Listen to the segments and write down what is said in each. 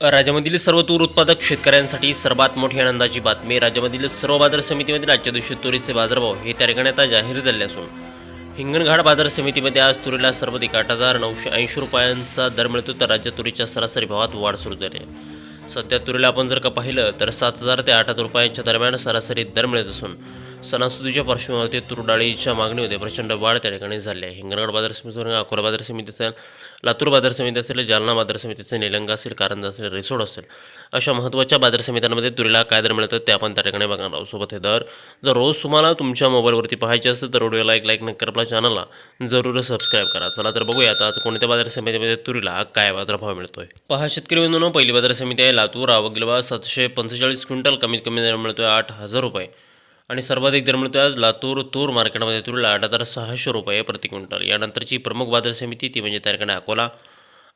राज्यामधील सर्व तूर उत्पादक शेतकऱ्यांसाठी सर्वात मोठी आनंदाची बातमी. राज्यामधील सर्व बाजार समितीमध्ये आजच्या दिवशी तुरीचे बाजारभाव हे त्या ठिकाणी आता जाहीर झाले असून हिंगणघाट बाजार समितीमध्ये आज तुरीला सर्वाधिक 8,980 रुपयांचा दर मिळतो, तर राज्यात तुरीच्या सरासरी भावात वाढ सुरू झाली आहे. सध्या तुरीला आपण जर का पाहिलं तर 7,000 ते 8,000 रुपयांच्या दरम्यान सरासरी दर मिळत असून सणासुदीच्या पार्श्वभूमीवर तूर डाळीच्या मागणीमध्ये प्रचंड वाढ त्या ठिकाणी झाली आहे. हिंगणघाट बाजार समितीवर अकोला बाजार समिती असेल, लातूर बाजार समिती असेल, जालना बाजार समिती असेल, निलंगा असेल, कारंजा असेल, रिसोड असेल, अशा महत्त्वाच्या बाजार समित्यांमध्ये तुरीला काय दर मिळतात ते आपण त्या ठिकाणी बघणार आहोत. सोबत हे दर जर रोज तुम्हाला तुमच्या मोबाईलवरती पाहायचे असेल तर व्हिडिओला एक लाईक नक्की, आपल्या चॅनलला जरूर सबस्क्राईब करा. चला तर बघूया आता कोणत्या बाजार समितीमध्ये तुरीला काय बाजारभाव मिळतोय. पहा शेतकरी बंधूंनो, पहिली बाजार समिती आहे लातूर. आवक गेल्या 745 क्विंटल, कमीत कमी दर मिळतोय 8,000 रुपये आणि सर्वाधिक दर मिळतोय आज लातूर तूर मार्केटमध्ये तुरीला 8,600 रुपये प्रति क्विंटल. यानंतरची प्रमुख बाजार समिती ती म्हणजे त्या ठिकाणी अकोला.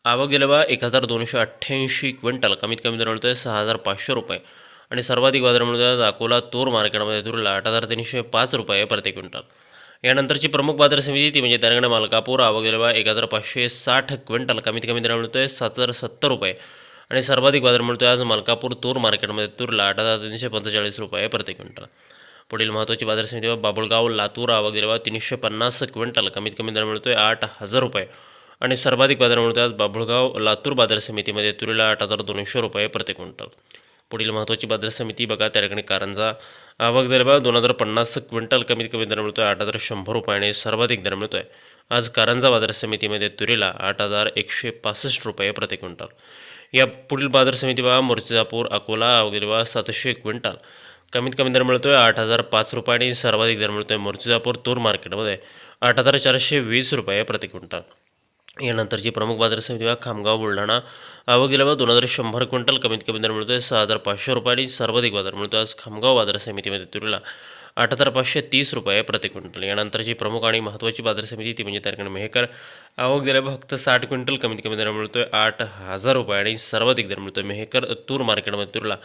आवक गेल्या 1,288 क्विंटल, कमीत कमी दर मिळतोय 6,500 रुपये आणि सर्वाधिक बाजार मिळतोय आज अकोला तूर मार्केटमध्ये तुरीला 8,305 रुपये प्रति क्विंटल. यानंतरची प्रमुख बाजार समिती ती म्हणजे त्या ठिकाणी मलकापूर. आवक गेल्या 1,560 क्विंटल, कमीत कमी दर मिळतोय 7,070 रुपये आणि सर्वाधिक बाजार मिळतोय आज मलकापूर तूर मार्केटमध्ये तुरीला 8,345 रुपये प्रति क्विंटल. पुढील महत्त्वाची बाजार समिती बाबुळगाव लातूर. आवक गेल्या 350 क्विंटल, कमीत कमी दर मिळतोय 8,000 रुपये आणि सर्वाधिक बाजार मिळतोय आज बाबुळगाव लातूर बाजार समितीमध्ये तुरीला 8,200 रुपये प्रति क्विंटल. पुढील महत्त्वाची बाजार समिती बघा त्या ठिकाणी कारंजा. आवक गेल्या 2,050 क्विंटल, कमीत कमी दर मिळतोय 8,100 रुपये आणि सर्वाधिक दर मिळतोय आज कारंजा बाजार समितीमध्ये तुरीला 8,165 रुपये प्रति क्विंटल. या पुढील बाजार समिती बघा मूर्तिजापूर अकोला. आवक गेल्या 700 क्विंटल, कमीत कमी दर मिळतोय 8,005 रुपये आणि सर्वाधिक दर मिळतोय मूर्तिजापूर तूर मार्केटमध्ये 8,420 रुपये प्रति क्विंटल. यानंतरची प्रमुख बाजार समिती बघा खामगाव बुलढाणा. आवक गेल्या 2,100 क्विंटल, कमीत कमी दर मिळतोय 6,500 रुपये आणि सर्वाधिक बाजार मिळतोय आज खामगाव बाजार समितीमध्ये तुरीला 8,530 रुपये प्रति क्विंटल. यानंतरची प्रमुख आणि महत्त्वाची बाजार समिती ती म्हणजे त्या ठिकाणी मेहकर. आवक गेल्या फक्त 60 क्विंटल, कमीत कमी दर मिळतोय 8,000 रुपये आणि सर्वाधिक दर मिळतोय मेहकर तूर मार्केटमध्ये तुरीला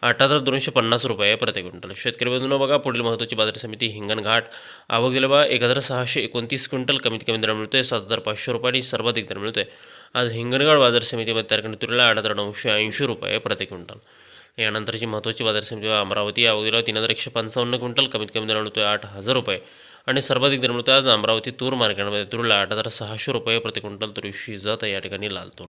8,250 रुपये प्रति क्विंटल. शेतकरी बंधूंनो बघा पुढील महत्त्वाची बाजार समिती हिंगणघाट. आवक गेल्या 1,629 क्विंटल, कमीत कमी दर मिळतोय 7,500 रुपये आणि सर्वाधिक दर मिळतोय आज हिंगणघाट बाजार समितीमध्ये त्या ठिकाणी तुरीला 8,980 रुपये प्रति क्विंटल. यानंतरची महत्त्वाची बाजार समिती अमरावती. आवक गेल्या 3,155 क्विंटल, कमीत कमी दर मिळतोय 8,000 रुपये आणि सर्वाधिक दर मिळतोय आज अमरावती तूर मार्केटमध्ये तुरीला 8,600 रुपये प्रति क्विंटल. तुरीची जात या ठिकाणी लाल तूर.